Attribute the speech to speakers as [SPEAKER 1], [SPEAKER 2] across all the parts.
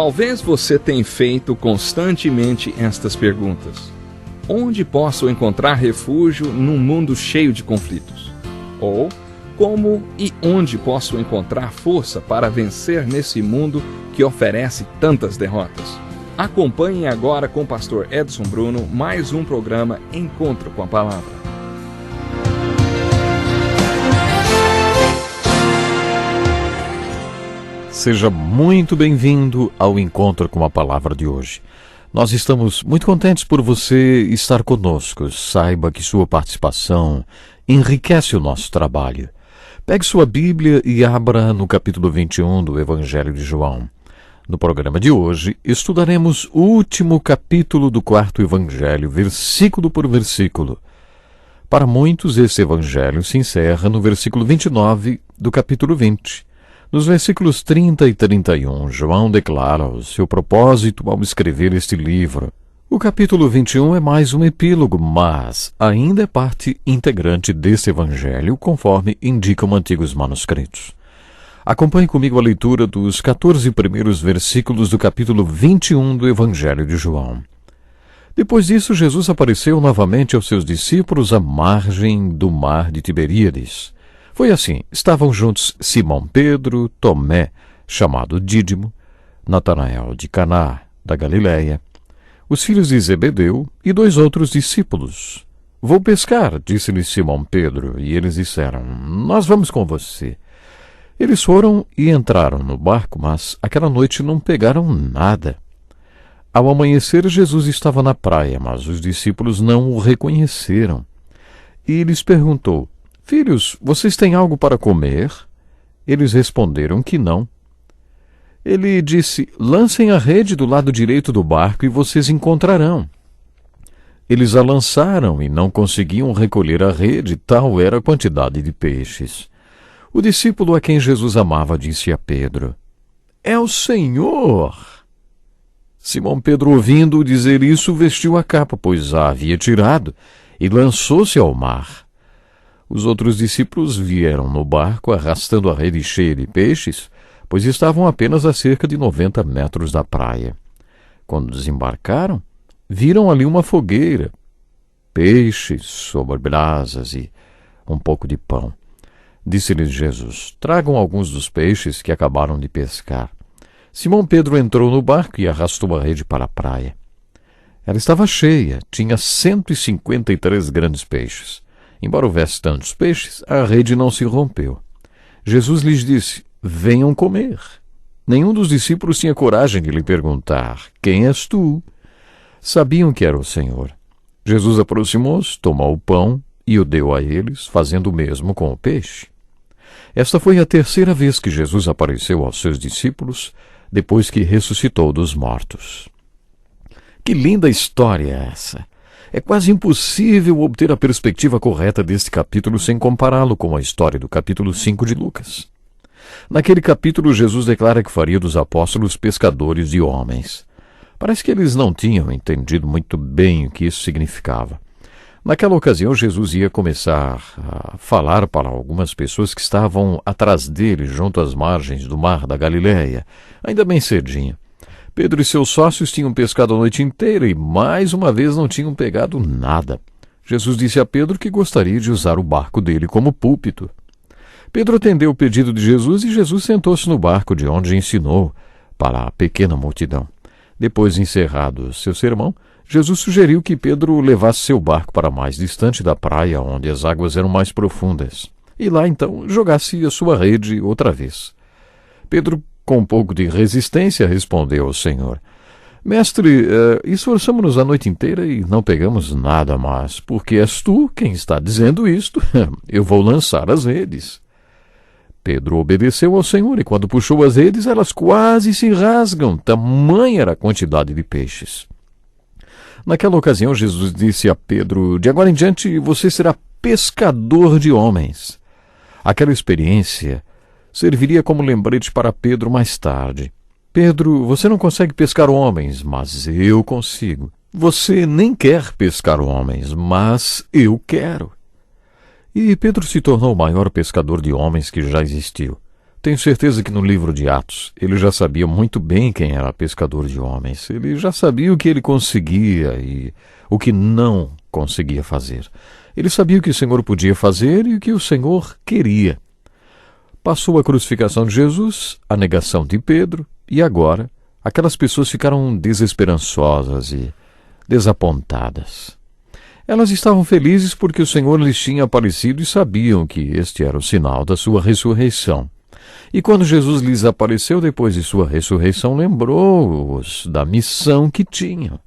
[SPEAKER 1] Talvez você tenha feito constantemente estas perguntas. Onde posso encontrar refúgio num mundo cheio de conflitos? Ou, como e onde posso encontrar força para vencer nesse mundo que oferece tantas derrotas? Acompanhe agora com o pastor Edson Bruno mais um programa Encontro com a Palavra.
[SPEAKER 2] Seja muito bem-vindo ao Encontro com a Palavra de hoje. Nós estamos muito contentes por você estar conosco. Saiba que sua participação enriquece o nosso trabalho. Pegue sua Bíblia e abra no capítulo 21 do Evangelho de João. No programa de hoje, estudaremos o último capítulo do quarto Evangelho, versículo por versículo. Para muitos, esse Evangelho se encerra no versículo 29 do capítulo 20. Nos versículos 30 e 31, João declara o seu propósito ao escrever este livro. O capítulo 21 é mais um epílogo, mas ainda é parte integrante deste Evangelho, conforme indicam antigos manuscritos. Acompanhe comigo a leitura dos 14 primeiros versículos do capítulo 21 do Evangelho de João. Depois disso, Jesus apareceu novamente aos seus discípulos à margem do mar de Tiberíades. Foi assim, estavam juntos Simão Pedro, Tomé, chamado Dídimo, Natanael de Caná, da Galiléia, os filhos de Zebedeu e dois outros discípulos. Vou pescar, disse-lhe Simão Pedro, e eles disseram, nós vamos com você. Eles foram e entraram no barco, mas aquela noite não pegaram nada. Ao amanhecer, Jesus estava na praia, mas os discípulos não o reconheceram. E lhes perguntou, filhos, vocês têm algo para comer? Eles responderam que não. Ele disse, lancem a rede do lado direito do barco e vocês encontrarão. Eles a lançaram e não conseguiam recolher a rede, tal era a quantidade de peixes. O discípulo a quem Jesus amava disse a Pedro, é o Senhor! Simão Pedro, ouvindo-o dizer isso, vestiu a capa, pois a havia tirado, e lançou-se ao mar. Os outros discípulos vieram no barco arrastando a rede cheia de peixes, pois estavam apenas a cerca de 90 metros da praia. Quando desembarcaram, viram ali uma fogueira, peixes sobre brasas e um pouco de pão. Disse-lhes Jesus, tragam alguns dos peixes que acabaram de pescar. Simão Pedro entrou no barco e arrastou a rede para a praia. Ela estava cheia, tinha 153 grandes peixes. Embora houvesse tantos peixes, a rede não se rompeu. Jesus lhes disse, venham comer. Nenhum dos discípulos tinha coragem de lhe perguntar, quem és tu? Sabiam que era o Senhor. Jesus aproximou-se, tomou o pão e o deu a eles, fazendo o mesmo com o peixe. Esta foi a terceira vez que Jesus apareceu aos seus discípulos, depois que ressuscitou dos mortos. Que linda história é essa! É quase impossível obter a perspectiva correta deste capítulo sem compará-lo com a história do capítulo 5 de Lucas. Naquele capítulo, Jesus declara que faria dos apóstolos pescadores de homens. Parece que eles não tinham entendido muito bem o que isso significava. Naquela ocasião, Jesus ia começar a falar para algumas pessoas que estavam atrás dele, junto às margens do mar da Galiléia, ainda bem cedinho. Pedro e seus sócios tinham pescado a noite inteira e, mais uma vez, não tinham pegado nada. Jesus disse a Pedro que gostaria de usar o barco dele como púlpito. Pedro atendeu o pedido de Jesus e Jesus sentou-se no barco, de onde ensinou para a pequena multidão. Depois de encerrado seu sermão, Jesus sugeriu que Pedro levasse seu barco para mais distante da praia, onde as águas eram mais profundas, e lá, então, jogasse a sua rede outra vez. Pedro, com um pouco de resistência, respondeu ao Senhor, Mestre, esforçamo-nos a noite inteira e não pegamos nada, mas porque és tu quem está dizendo isto, eu vou lançar as redes. Pedro obedeceu ao Senhor e quando puxou as redes, elas quase se rasgam, tamanha era a quantidade de peixes. Naquela ocasião, Jesus disse a Pedro, de agora em diante você será pescador de homens. Aquela experiência serviria como lembrete para Pedro mais tarde. Pedro, você não consegue pescar homens, mas eu consigo. Você nem quer pescar homens, mas eu quero. E Pedro se tornou o maior pescador de homens que já existiu. Tenho certeza que no livro de Atos ele já sabia muito bem quem era pescador de homens. Ele já sabia o que ele conseguia e o que não conseguia fazer. Ele sabia o que o Senhor podia fazer e o que o Senhor queria. Passou a crucificação de Jesus, a negação de Pedro, e agora aquelas pessoas ficaram desesperançosas e desapontadas. Elas estavam felizes porque o Senhor lhes tinha aparecido e sabiam que este era o sinal da sua ressurreição. E quando Jesus lhes apareceu depois de sua ressurreição, lembrou-os da missão que tinham.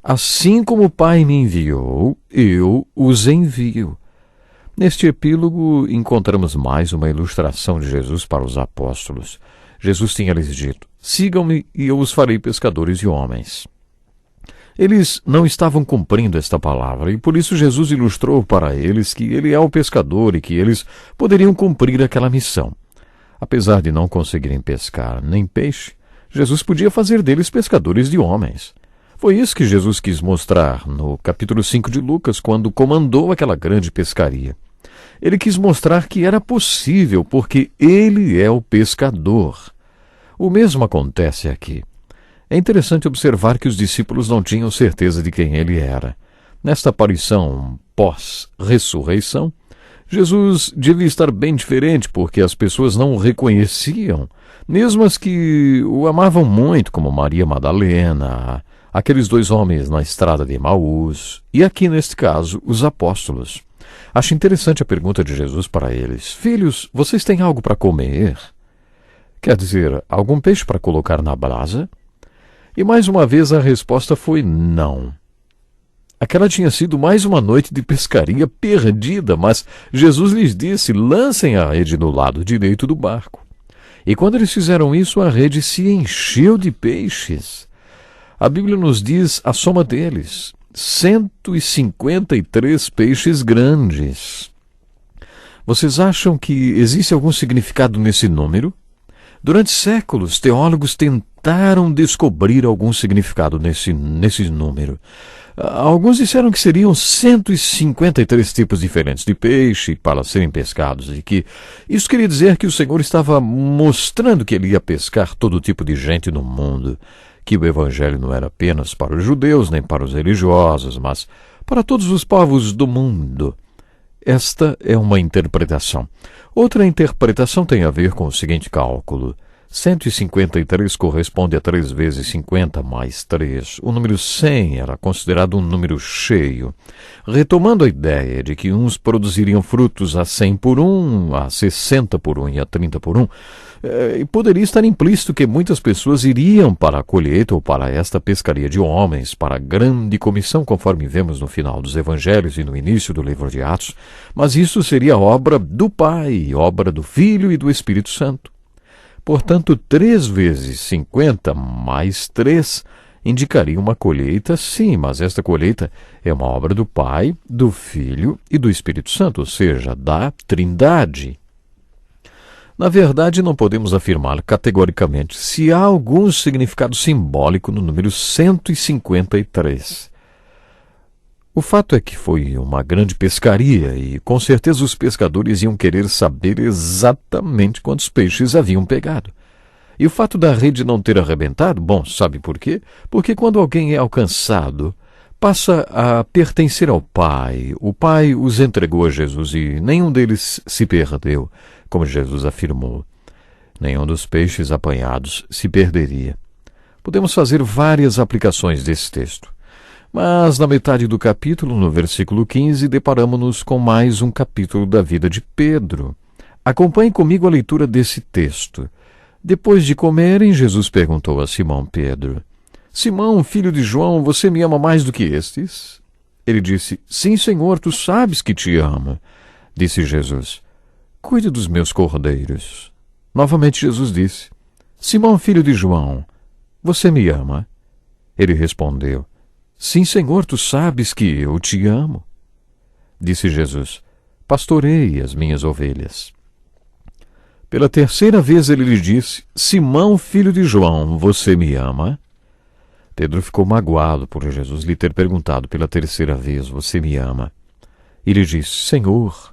[SPEAKER 2] Assim como o Pai me enviou, eu os envio. Neste epílogo encontramos mais uma ilustração de Jesus para os apóstolos. Jesus tinha lhes dito: sigam-me e eu os farei pescadores de homens. Eles não estavam cumprindo esta palavra e por isso Jesus ilustrou para eles que ele é o pescador e que eles poderiam cumprir aquela missão. Apesar de não conseguirem pescar nem peixe, Jesus podia fazer deles pescadores de homens. Foi isso que Jesus quis mostrar no capítulo 5 de Lucas, quando comandou aquela grande pescaria. Ele quis mostrar que era possível, porque ele é o pescador. O mesmo acontece aqui. É interessante observar que os discípulos não tinham certeza de quem ele era. Nesta aparição pós-ressurreição, Jesus devia estar bem diferente, porque as pessoas não o reconheciam, mesmo as que o amavam muito, como Maria Madalena, aqueles 2 homens na estrada de Emaús, e aqui, neste caso, os apóstolos. Acho interessante a pergunta de Jesus para eles: filhos, vocês têm algo para comer? Quer dizer, algum peixe para colocar na brasa? E mais uma vez a resposta foi não. Aquela tinha sido mais uma noite de pescaria perdida, mas Jesus lhes disse: lancem a rede no lado direito do barco. E quando eles fizeram isso, a rede se encheu de peixes. A Bíblia nos diz a soma deles: 153 peixes grandes. Vocês acham que existe algum significado nesse número? Durante séculos, teólogos tentaram descobrir algum significado nesse número. Alguns disseram que seriam 153 tipos diferentes de peixe para serem pescados e que isso queria dizer que o Senhor estava mostrando que ele ia pescar todo tipo de gente no mundo, que o Evangelho não era apenas para os judeus nem para os religiosos, mas para todos os povos do mundo. Esta é uma interpretação. Outra interpretação tem a ver com o seguinte cálculo: 153 corresponde a 3 vezes 50 mais 3. O número 100 era considerado um número cheio, retomando a ideia de que uns produziriam frutos a 100 por 1, a 60 por 1 e a 30 por 1. E poderia estar implícito que muitas pessoas iriam para a colheita ou para esta pescaria de homens, para a grande comissão, conforme vemos no final dos Evangelhos e no início do livro de Atos, mas isso seria obra do Pai, obra do Filho e do Espírito Santo. Portanto, 3 vezes 50 mais 3 indicaria uma colheita, sim, mas esta colheita é uma obra do Pai, do Filho e do Espírito Santo, ou seja, da Trindade. Na verdade, não podemos afirmar categoricamente se há algum significado simbólico no número 153. O fato é que foi uma grande pescaria e, com certeza, os pescadores iam querer saber exatamente quantos peixes haviam pegado. E o fato da rede não ter arrebentado, bom, sabe por quê? Porque quando alguém é alcançado, passa a pertencer ao Pai. O Pai os entregou a Jesus e nenhum deles se perdeu, como Jesus afirmou. Nenhum dos peixes apanhados se perderia. Podemos fazer várias aplicações desse texto. Mas na metade do capítulo, no versículo 15, deparamos-nos com mais um capítulo da vida de Pedro. Acompanhe comigo a leitura desse texto. Depois de comerem, Jesus perguntou a Simão Pedro: Simão, filho de João, você me ama mais do que estes? Ele disse: Sim, Senhor, tu sabes que te amo. Disse Jesus: Cuide dos meus cordeiros. Novamente Jesus disse: Simão, filho de João, você me ama? Ele respondeu: Sim, Senhor, tu sabes que eu te amo. Disse Jesus: Pastorei as minhas ovelhas. Pela 3ª vez ele lhe disse: Simão, filho de João, você me ama? Pedro ficou magoado por Jesus lhe ter perguntado pela 3ª vez: Você me ama? E lhe disse: Senhor,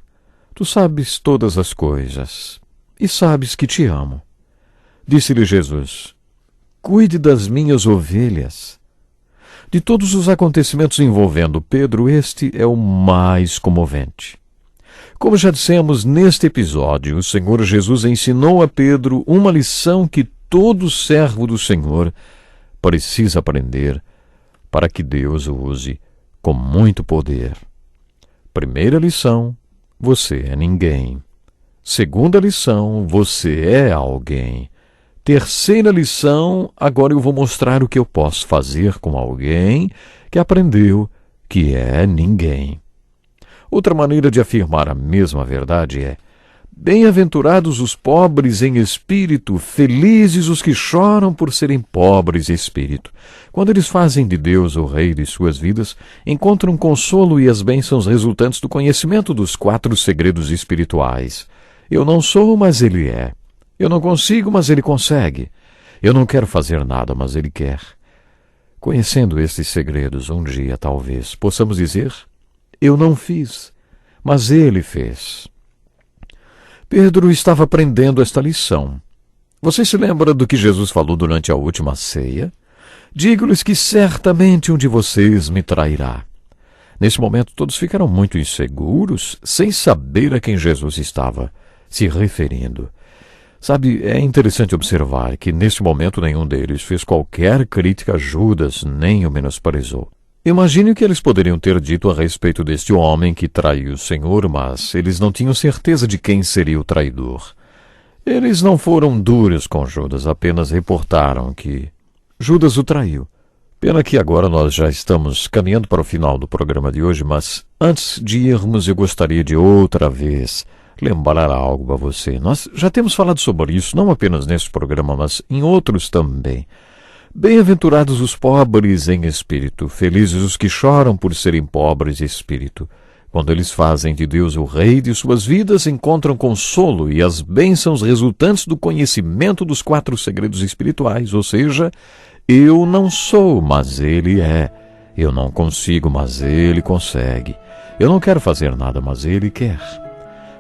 [SPEAKER 2] tu sabes todas as coisas. e sabes que te amo. Disse-lhe Jesus: cuide das minhas ovelhas. De todos os acontecimentos envolvendo Pedro, este é o mais comovente. Como já dissemos neste episódio, o Senhor Jesus ensinou a Pedro uma lição que todo servo do Senhor precisa aprender para que Deus o use com muito poder. Primeira lição: você é ninguém. Segunda lição: você é alguém. Terceira lição: agora eu vou mostrar o que eu posso fazer com alguém que aprendeu que é ninguém. Outra maneira de afirmar a mesma verdade é: bem-aventurados os pobres em espírito, felizes os que choram por serem pobres em espírito. Quando eles fazem de Deus o Rei de suas vidas, encontram consolo e as bênçãos resultantes do conhecimento dos 4 segredos espirituais. Eu não sou, mas Ele é. Eu não consigo, mas Ele consegue. Eu não quero fazer nada, mas Ele quer. Conhecendo estes segredos, um dia, talvez, possamos dizer: eu não fiz, mas Ele fez. Pedro estava aprendendo esta lição. Você se lembra do que Jesus falou durante a última ceia? Digo-lhes que certamente um de vocês me trairá. Nesse momento, todos ficaram muito inseguros, sem saber a quem Jesus estava se referindo. Sabe, é interessante observar que, neste momento, nenhum deles fez qualquer crítica a Judas, nem o menosprezou. Imagine o que eles poderiam ter dito a respeito deste homem que traiu o Senhor, mas eles não tinham certeza de quem seria o traidor. Eles não foram duros com Judas, apenas reportaram que Judas o traiu. Pena que agora nós já estamos caminhando para o final do programa de hoje, mas antes de irmos eu gostaria de outra vez lembrar algo a você. Nós já temos falado sobre isso, não apenas neste programa, mas em outros também. Bem-aventurados os pobres em espírito, felizes os que choram por serem pobres de espírito. Quando eles fazem de Deus o Rei de suas vidas, encontram consolo e as bênçãos resultantes do conhecimento dos 4 segredos espirituais, ou seja, eu não sou, mas Ele é. Eu não consigo, mas Ele consegue. Eu não quero fazer nada, mas Ele quer.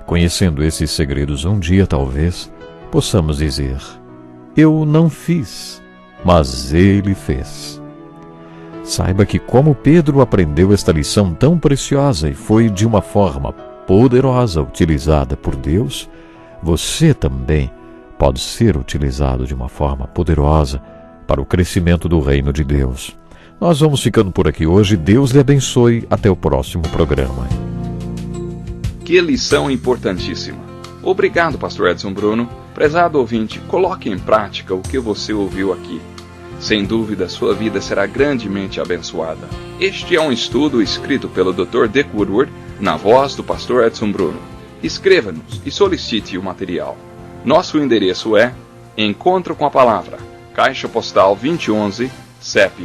[SPEAKER 2] Conhecendo esses segredos, um dia, talvez, possamos dizer: eu não fiz, mas Ele fez. Saiba que, como Pedro aprendeu esta lição tão preciosa e foi de uma forma poderosa utilizada por Deus, você também pode ser utilizado de uma forma poderosa para o crescimento do reino de Deus. Nós vamos ficando por aqui hoje. Deus lhe abençoe. Até o próximo programa.
[SPEAKER 1] Que lição importantíssima. Obrigado, Pastor Edson Bruno. Prezado ouvinte, coloque em prática o que você ouviu aqui. Sem dúvida, sua vida será grandemente abençoada. Este é um estudo escrito pelo Dr. Dick Woodward, na voz do Pastor Edson Bruno. Escreva-nos e solicite o material. Nosso endereço é Encontro com a Palavra, Caixa Postal 2011, CEP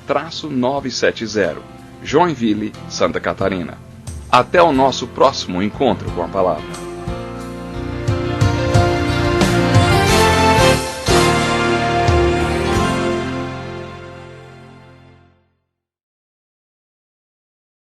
[SPEAKER 1] 89201-970, Joinville, Santa Catarina. Até o nosso próximo encontro com a Palavra.